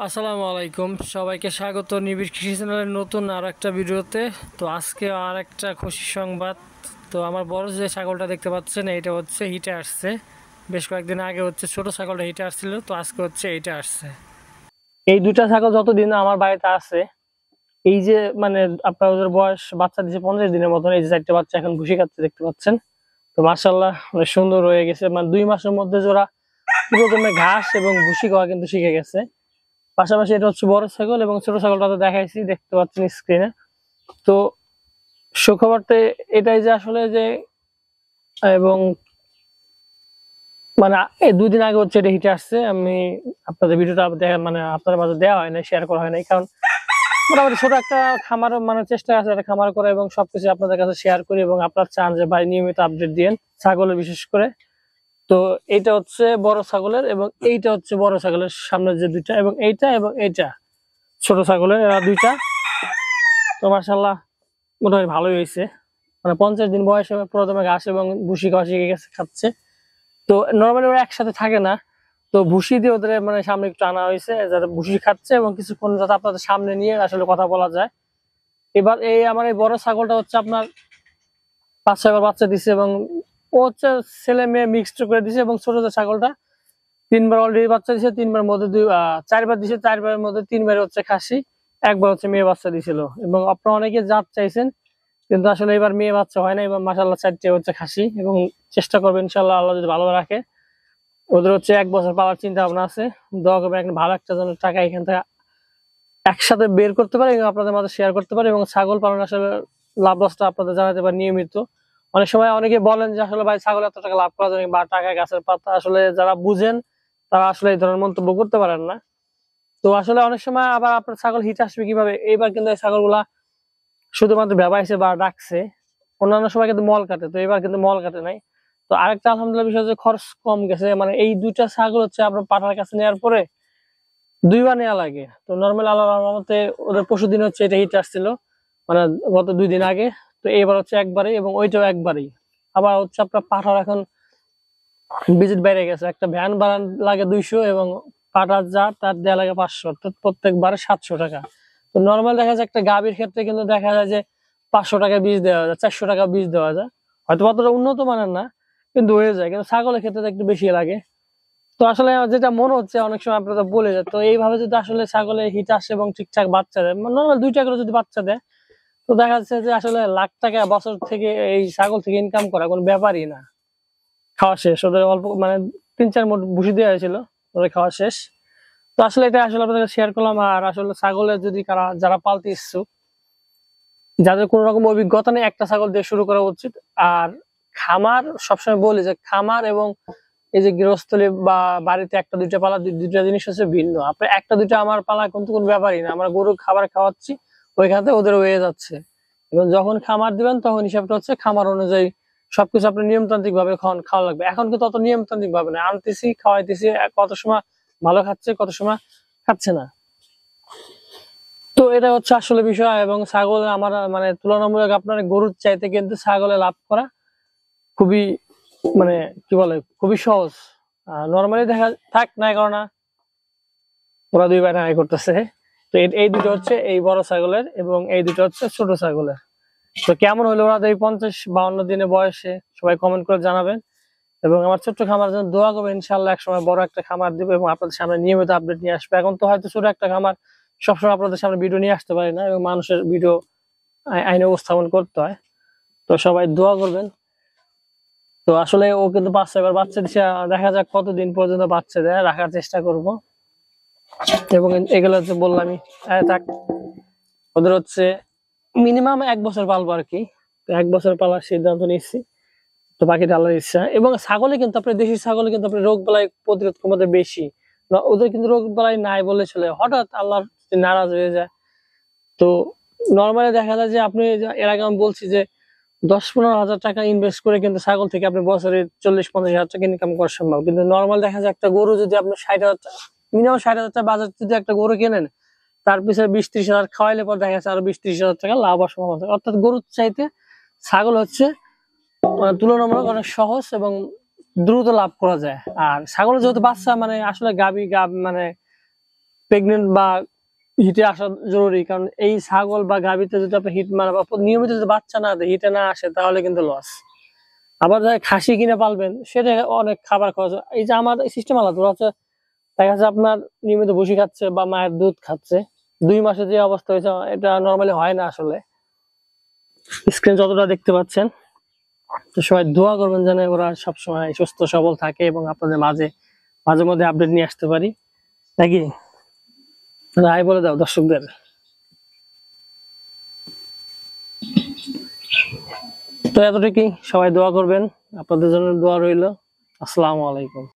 আসসালামু আলাইকুম, সবাইকে স্বাগত নিবিড় কৃষি চ্যানেলের নতুন আর একটা ভিডিওতে। তো আজকে আর একটা খুশির সংবাদ। তো আমার বড় যে ছাগলটা দেখতে পাচ্ছেন এইটা হচ্ছে হিটে আসছে। বেশ কয়েকদিন আগে হচ্ছে ছোট ছাগলটা হিটে আসছিল, তো আজকে হচ্ছে এইটা আসছে। এই দুইটা ছাগল যতদিন আমার বাড়িতে আছে, এই যে মানে আপনার ওদের বয়স বাচ্চা দিচ্ছে 50 দিনের মতন। এই যে চারটে বাচ্চা এখন ভুসি খাচ্ছে দেখতে পাচ্ছেন। তো মার্শাল্লাহ অনেক সুন্দর হয়ে গেছে, মানে 2 মাসের মধ্যে ওরা পুরো দমে ঘাস এবং ভুসি খাওয়া কিন্তু শিখে গেছে। পাশাপাশি এটা হচ্ছে বড় ছাগল এবং ছোট ছাগলটা তো দেখাইছি, দেখতে পাচ্ছেন স্ক্রিনে। তো সুখবরটা এটাই যে আসলে যে এবং মানে এই 2 দিন আগে হচ্ছে এটা হিটে আসছে। আমি আপনাদের ভিডিওটা মানে আপনাদের মাঝে দেওয়া হয় না, শেয়ার করা হয় নাই, কারণ মোটামুটি ছোট একটা খামার মানে চেষ্টা আছে একটা খামার করা এবং সবকিছু আপনাদের কাছে শেয়ার করি, এবং আপনারা চান যে ভাই নিয়মিত আপডেট দিয়েন ছাগলের বিশেষ করে। তো এইটা হচ্ছে বড় ছাগলের এবং এইটা হচ্ছে বড় ছাগলের সামনে যে দুইটা, এবং এইটা ছোট ছাগলের, এরা দুইটা। তো মাশাআল্লাহ মোটামুটি ভালোই হয়েছে। মানে 50 দিন বয়সে প্রথমে ঘাস এবং ভুসি খাওয়া শিখে গেছে, খাচ্ছে। তো নর্মালি ওরা একসাথে থাকে না, তো ভুসি দিয়ে ওদের মানে সামনে একটু আনা হয়েছে যাতে ভুসি খাচ্ছে এবং কিছুক্ষণ যাতে আপনাদের সামনে নিয়ে আসলে কথা বলা যায়। এবার এই আমার এই বড় ছাগলটা হচ্ছে আপনার 5-6বার বাচ্চা দিছে, এবং ও হচ্ছে ছেলে মেয়ে মিক্সড করে দিছে। এবং ছোট যে ছাগলটা 3বার অলরেডি বাচ্চা দিছে, 3বার মধ্যে 4বার দিছে, 4বারের মধ্যে 3বার হচ্ছে খাসি, একবার হচ্ছে মেয়ে বাচ্চা দিছিল। এবং আপনারা অনেকে জাত চাইছেন, কিন্তু আসলে এবার মেয়ে বাচ্চা হয় না। এবার মাশাআল্লাহ 4টে হচ্ছে খাসি, এবং চেষ্টা করবেন ইনশাআল্লাহ, আল্লাহ যদি ভালো রাখে। ওদের হচ্ছে 1 বছর পালার চিন্তা ভাবনা আছে। দোয়া করবেন একটা ভালো একটা জনের টাকা এখান থেকে একসাথে বের করতে পারে এবং আপনাদের মাঝে শেয়ার করতে পারে। এবং ছাগল পালন আসলে লাভ লসটা আপনাদের জানাতে পারে নিয়মিত। অনেক সময় অনেকে বলেন যে আসলে ভাই ছাগল এত টাকা লাভ করা যায় বা টাকা গাছের পাতা, আসলে যারা বুঝেন তারা আসলে এই ধরনের মন্তব্য করতে পারেন না। তো আসলে অনেক সময় আবার আপনার ছাগল হিট আসবে কিভাবে, এইবার কিন্তু এই ছাগলগুলা শুধুমাত্র ব্যবহাইছে বা ডাকছে, অন্যান্য সময় কিন্তু মল কাটে, তো এবার কিন্তু মল কাটে নাই। তো আরেকটা আলহামদুলিল্লাহ বিষয় হচ্ছে খরচ কম গেছে। মানে এই দুইটা ছাগল হচ্ছে আপনার পাঠার কাছে নেওয়ার পরে 2বার নেওয়া লাগে। তো নর্মাল আল্লাহর রহমতে ওদের পরশুদিন হচ্ছে এটা হিট আসছিল, মানে গত 2 দিন আগে। তো এবার হচ্ছে একবারই, এবং ওইটাও একবারই। আবার হচ্ছে আপনার পাঠার এখন ভিজিট বেড়ে গেছে, একটা ভ্যান ভাড়া লাগে 200, এবং পাঠার যা তার দেওয়া লাগে 500, অর্থাৎ প্রত্যেকবারে 700 টাকা। তো নর্মাল দেখা যায় একটা গাভীর ক্ষেত্রে কিন্তু দেখা যায় যে 500 টাকা বীজ দেওয়া যায়, 400 টাকা বীজ দেওয়া যায়। হয়তো অতটা উন্নত মানের না, কিন্তু হয়ে যায়। কিন্তু ছাগলের ক্ষেত্রে একটু বেশি লাগে। তো আসলে আমার যেটা মনে হচ্ছে, অনেক সময় আপনারা বলে যায়, তো এইভাবে যদি আসলে ছাগলে হিট আসে এবং ঠিকঠাক বাচ্চা দেয়, নর্মাল 2টা করে যদি বাচ্চা দেয়, তো দেখা যাচ্ছে যে আসলে লাখ টাকা বছর থেকে এই ছাগল থেকে ইনকাম করা কোনো ব্যাপারই না। খাওয়া শেষ ওদের, অল্প মানে 3-4 মুঠ ভুসি দেওয়া হয়েছিল, ওদের খাওয়া শেষ। তো আসলে এটা আসলে আপনাদের শেয়ার করলাম। আর আসলে ছাগলের যদি যারা পালতে ইচ্ছুক, যাদের কোনো রকম অভিজ্ঞতা নেই, একটা ছাগল দিয়ে শুরু করা উচিত। আর খামার সবসময় বলি যে খামার এবং এই যে গৃহস্থলী বা বাড়িতে একটা দুইটা পালা, দুইটা জিনিস হচ্ছে ভিন্ন। আপনার একটা দুইটা আমার পালা কিন্তু কোনো ব্যাপারই না, আমরা গরু খাবার খাওয়াচ্ছি, ওইখান থেকে ওদের হয়ে যাচ্ছে। এবং যখন খামার দিবেন তখন হিসাবটা হচ্ছে খামার অনুযায়ী সবকিছু আপনার নিয়মতান্ত্রিক ভাবে খাওয়া লাগবে। এখন কিন্তু অত নিয়মতান্ত্রিক ভাবে না, আনতেছি খাওয়াইতেছি, কত সময় ভালো খাচ্ছে কত সময় খাচ্ছে না। তো এটা হচ্ছে আসলে বিষয়। এবং ছাগল আমার মানে তুলনামূলক আপনার গরুর চাইতে কিন্তু ছাগলে লাভ করা খুবই মানে কি বলে খুবই সহজ। নর্মালি দেখা থাক নাই করো না, ওরা 2 ভাই নাই করতেছে। তো এই দুটো হচ্ছে এই বড় ছাগলের, এবং এই দুটো হচ্ছে ছোট ছাগলের। তো কেমন হলো ওরা এই 50-52 দিনের বয়সে, সবাই কমেন্ট করে জানাবেন। এবং আমার ছোট্ট খামার জন্য দোয়া করবেন, ইনশাল্লাহ একসময় বড় একটা খামার দিব এবং আপনাদের সামনে নিয়মিত আপডেট নিয়ে আসবে। এখন তো হয়তো ছোট একটা খামার, সবসময় আপনাদের সামনে ভিডিও নিয়ে আসতে পারি না, এবং মানুষের ভিডিও আইনে উপস্থাপন করতে হয়। তো সবাই দোয়া করবেন। তো আসলে ও কিন্তু 5-6বার বাচ্চা দিচ্ছে, দেখা যাক কতদিন পর্যন্ত বাচ্চা দেয়, রাখার চেষ্টা করব। এবং এগুলো হচ্ছে বললামই থাক, ওদের হচ্ছে মিনিমাম 1 বছর পালবো আর কি। তো 1 বছর পালার সিদ্ধান্ত নিচ্ছি। তো বাকিটা আল্লাহর ইচ্ছা। এবং ছাগলে কিন্তু আপনার দেশি ছাগলে কিন্তু আপনার রোগ বালাই প্রতিরোধ ক্ষমতা বেশি। ওদের কিন্তু রোগ বালাই নাই বলে চলে, হঠাৎ আল্লাহ নারাজ হয়ে যায়। তো নর্মালি দেখা যায় যে আপনি এর আগে আমি বলছি যে 10-15 হাজার টাকা ইনভেস্ট করে কিন্তু ছাগল থেকে আপনি বছরে 40-50 হাজার টাকা ইনকাম করা সম্ভব। কিন্তু নর্মাল দেখা যায় একটা গরু যদি আপনি 60,000 মিনিমাম 60,000 টাকা বাজার যদি একটা গরু কেনেন, তার পিছনে 20-30 হাজার খাওয়াইলে পর দেখা যাচ্ছে আরো 20-30 হাজার টাকা লাভ হওয়ার সম্ভাবনা থাকে। অর্থাৎ গরুর চাইতে ছাগল হচ্ছে তুলনামূলক অনেক সহজ এবং দ্রুত লাভ করা যায়। আর ছাগলের যেহেতু বাচ্চা মানে আসলে গাবি মানে প্রেগনেন্ট বা হিটে আসা জরুরি, কারণ এই ছাগল বা গাভীতে যদি আপনি হিট মানে নিয়মিত যদি বাচ্চা না দেয়, হিটে না আসে, তাহলে কিন্তু লস। আবার যারা খাসি কিনে পালবেন, সেটা অনেক খাবার খরচ। এই যে আমার সিস্টেম আলাদা, ওরা হচ্ছে দেখা যাচ্ছে আপনার নিয়মিত ভুসি খাচ্ছে বা মায়ের দুধ খাচ্ছে, 2 মাসে যে অবস্থা হয়েছে এটা নর্মালি হয় না আসলে। স্ক্রিন যতটা দেখতে পাচ্ছেন, তো সবাই দোয়া করবেন যেন ওরা সবসময় সুস্থ সবল থাকে এবং আপনাদের মাঝে মাঝে মধ্যে আপডেট নিয়ে আসতে পারি, নাকি? রায় বলে দাও দর্শকদের। তো এতটুকুই, সবাই দোয়া করবেন, আপনাদের জন্য দোয়া রইল। আসসালামু আলাইকুম।